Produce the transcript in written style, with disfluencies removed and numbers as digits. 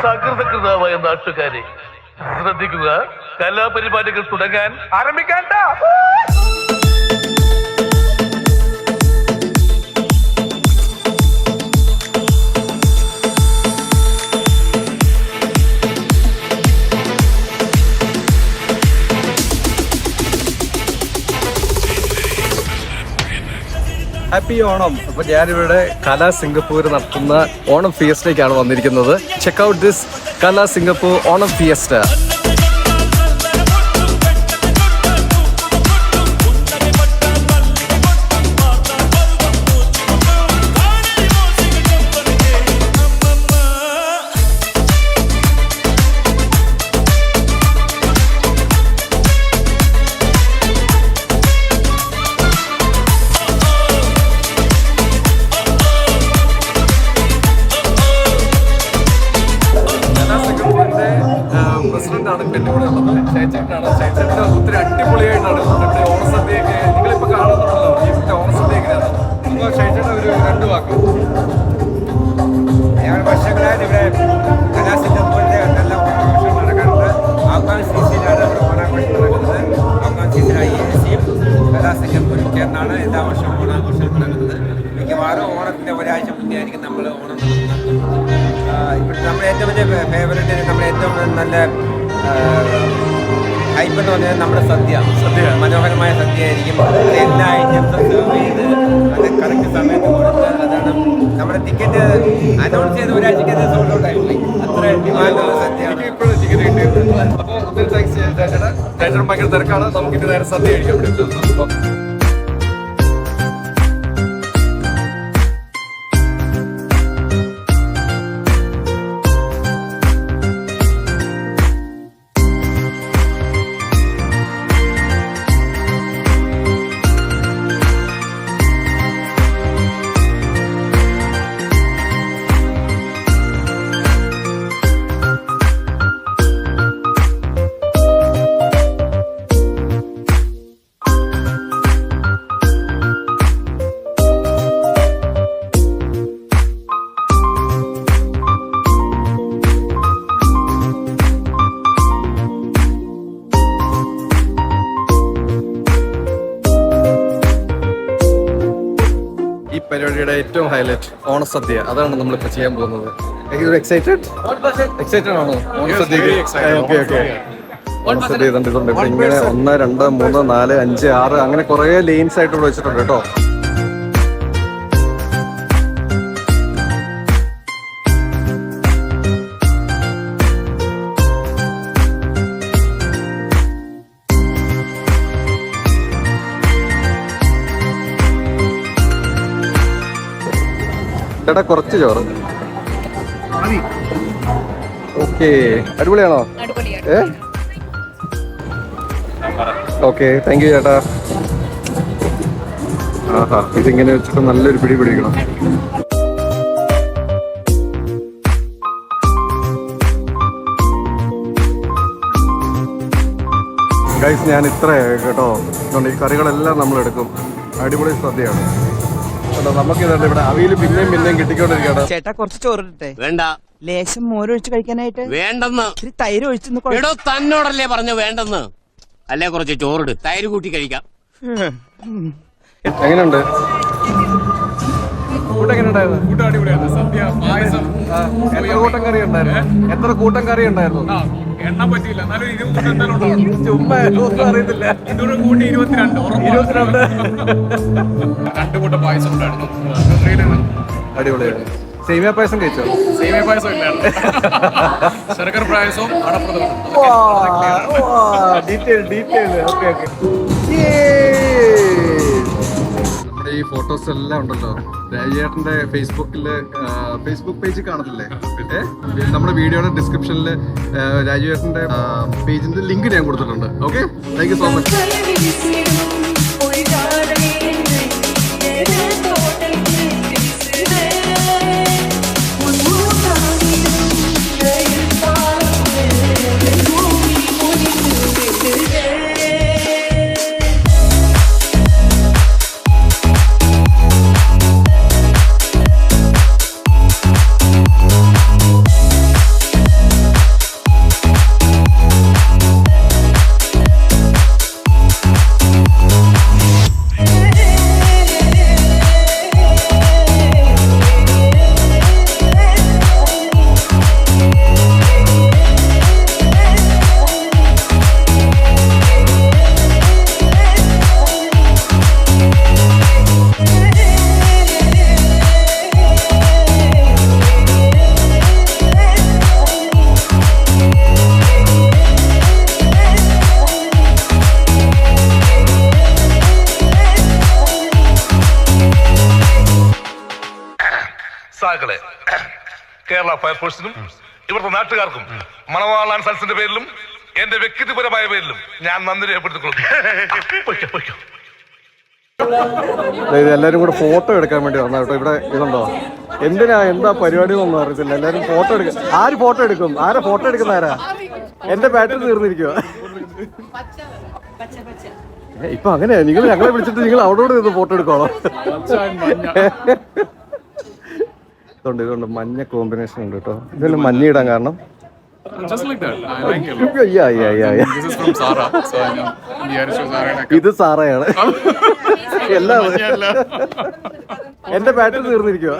സകൃതകൃതമായ നാട്ടുകാരെ ശ്രദ്ധിക്കുക, കലാപരിപാടികൾ തുടങ്ങാൻ ആരംഭിക്കാൻ. ഹാപ്പി ഓണം. അപ്പൊ ഞാനിവിടെ കലാ സിംഗപ്പൂർ നടത്തുന്ന ഓണം ഫിയസ്റ്റയ്ക്കാണ് വന്നിരിക്കുന്നത്. Check out this Kala Singapore Onam fiesta. പ്രസിഡന്റാണ് പെണ്ണുകൂടെയുള്ളത്. ഷൈൻചേട്ടനാണ്. ഷൈൻചേട്ടൻ ഒത്തിരി അടിപൊളിയായിട്ടാണ് ഇവിടുത്തെ ഓണസദ്യയൊക്കെ നിങ്ങളിപ്പോൾ കാണുന്നുണ്ടല്ലോ. ഇവിടുത്തെ ഓണസദ്യ എങ്ങനെയാണ്? അപ്പോൾ ഷൈൻചേട്ടൻ ഒരു 2 വാക്ക്. ഞങ്ങൾ വർഷങ്ങളായിട്ട് ഇവിടെ കലാസിംഗപ്പൂരിൻ്റെ നല്ല ഓണാഘോഷം നടക്കാറുണ്ട്. ആഫ്ഗാൻ സീസണിലാണ് ഇവിടെ ഓണാഘോഷം നടക്കുന്നത്. ആഫ്ഗാൻ സീസൺ IACയും കലാസിംഗപ്പൂരും ചേർന്നാണ് എല്ലാ വർഷവും ഓണാഘോഷം നടക്കുന്നത്. മിക്കവാറും ഓണത്തിൻ്റെ ഒരാഴ്ച മുന്നേ ആയിരിക്കും നമ്മൾ ഓണം നടത്തുന്നത്. ഇവിടെ നമ്മുടെ ഏറ്റവും വലിയ ഫേവറേറ്റ്, നമ്മുടെ ഏറ്റവും നല്ല ഹൈപ്പ് എന്ന് പറഞ്ഞാൽ നമ്മുടെ സദ്യ മനോഹരമായ സദ്യ ആയിരിക്കും. എല്ലാ ഐറ്റംസും സെർവ് ചെയ്ത് അത് കറക്റ്റ് സമയത്ത് കൊടുത്ത്, അതാണ് നമ്മുടെ ടിക്കറ്റ് അനൗൺസ് ചെയ്ത് ഒരാഴ്ചക്ക് സോൾഡ് ഔട്ട് ആയിപ്പോയി. അത്ര ഡിമാൻഡുള്ള സദ്യയാണ്. ഇപ്പോഴും ടിക്കറ്റ് കിട്ടിയിട്ടുണ്ട്. അപ്പോൾ ഒത്തിരി താങ്ക്സ് ചെയ്യാൻ ചേട്ടൻ. ചേട്ടൻ ഭയങ്കര തിരക്കാണ്. നമുക്കിത് നേരെ സദ്യ കഴിക്കാൻ പറ്റും. ഈ പരിപാടിയുടെ ഏറ്റവും ഹൈലൈറ്റ് ഓണസദ്യ. അതാണ് നമ്മളിപ്പോൾ ചെയ്യാൻ പോകുന്നത്. എക്സൈറ്റഡ് ആണോ ഓണസദ്യക്ക്? ഓണസദ്യ ഇതുണ്ട്. ഇപ്പൊ ഇങ്ങനെ 1, 2, 3, 4, 5, 6 അങ്ങനെ കുറെ ലെയിൻസ് ആയിട്ട് ഇവിടെ വെച്ചിട്ടുണ്ട് കേട്ടോ. ചേട്ടാ കുറച്ച് ചോറ്. ഓക്കെ, അടിപൊളിയാണോ? ഓക്കെ, താങ്ക് യു ചേട്ടാ. ആഹാ, ഇതിങ്ങനെ വെച്ചിട്ട് നല്ലൊരു പിടി പിടിക്കണം. ഗൈസ്, ഞാൻ ഇത്ര കേട്ടോ. അതുകൊണ്ട് ഈ കറികളെല്ലാം നമ്മളെടുക്കും. അടിപൊളി സദ്യയാണ്. നമുക്കിതുണ്ട് ഇവിടെ അവിയിൽ പിന്നെയും കിട്ടിക്കൊണ്ടിരിക്കുകയാണ്. ചേട്ടാ കുറച്ച് ചോറിട്ടെ. വേണ്ട. ലേശം മോരൊഴിച്ച് കഴിക്കാനായിട്ട്. വേണ്ടെന്ന്. ഇത്തിരി തൈര് ഒഴിച്ചു. തന്നോടല്ലേ പറഞ്ഞു വേണ്ടെന്ന്. അല്ലേ കുറച്ച് ചോറിട്, തൈര് കൂട്ടി കഴിക്കാം. എങ്ങനെയുണ്ട്? ഫുഡ് എങ്ങനെയുണ്ടായിരുന്നു? ഫുഡ് അടിപൊളിയാണ്. സദ്യ, പായസം. എത്ര കൂട്ടം കറി ഉണ്ടായിരുന്നു? എണ്ണം പറ്റിയില്ല. എന്നാലും 20 എന്തായാലും ഉണ്ടാവും. ചുമ്മാ ഒന്നും അറിയത്തില്ല. ഇതോടെ കൂട്ടി 22. 2 കൂട്ടം പായസം ഉണ്ടായിരുന്നു. അടിപൊളിയാണ്. സേമിയ പായസം കഴിച്ചോ? സേമിയ പായസം ഇല്ലായിരുന്നു. ശർക്കര പായസവും അടപ്രഥമൻ. നമ്മുടെ ഈ ഫോട്ടോസ് എല്ലാം ഉണ്ടല്ലോ, രാജേട്ടന്റെ ഫേസ്ബുക്ക് പേജ് കാണത്തില്ലേ? നമ്മുടെ വീഡിയോയുടെ ഡിസ്ക്രിപ്ഷനിൽ രാജേട്ടന്റെ പേജിന്റെ ലിങ്ക് ഞാൻ കൊടുത്തിട്ടുണ്ട്. Okay, thank you so much. Kerala ഫയർഫോഴ്സിനും ഇവിടുത്തെ നാട്ടുകാർക്കും മണവാളാൻ സൽസിന്റെ പേരിലും എന്റെ വ്യക്തിപരമായ പേരിലും ഞാൻ നന്ദി രേഖപ്പെടുത്തിക്കൊള്ളുന്നു. എല്ലാരും കൂടെ ഫോട്ടോ എടുക്കാൻ വേണ്ടി വന്ന കേട്ടോ. ഇവിടെ ഇതുണ്ടോ, എന്താ പരിപാടി ഒന്നും അറിയത്തില്ല. എല്ലാരും ഫോട്ടോ എടുക്കും. ആര് ഫോട്ടോ എടുക്കും? ആരാ ഫോട്ടോ എടുക്കുന്ന? ആരാ? എന്റെ ബാറ്ററി തീർന്നിരിക്കുവോ? ഇപ്പൊ അങ്ങനെയാ, നിങ്ങൾ ഞങ്ങളെ വിളിച്ചിട്ട് നിങ്ങൾ അവിടെ നിന്ന് ഫോട്ടോ എടുക്കണോ? ഇതുണ്ട് മഞ്ഞ കോമ്പിനേഷൻ ഉണ്ട് കേട്ടോ. ഇതെല്ലാം മഞ്ഞ ഇടാൻ കാരണം Just like that. I like it. This is from Zara. So I know. ഇത് സാറയാണ്. എല്ലാം എന്റെ ബാറ്ററി തീർന്നിരിക്കുവോ?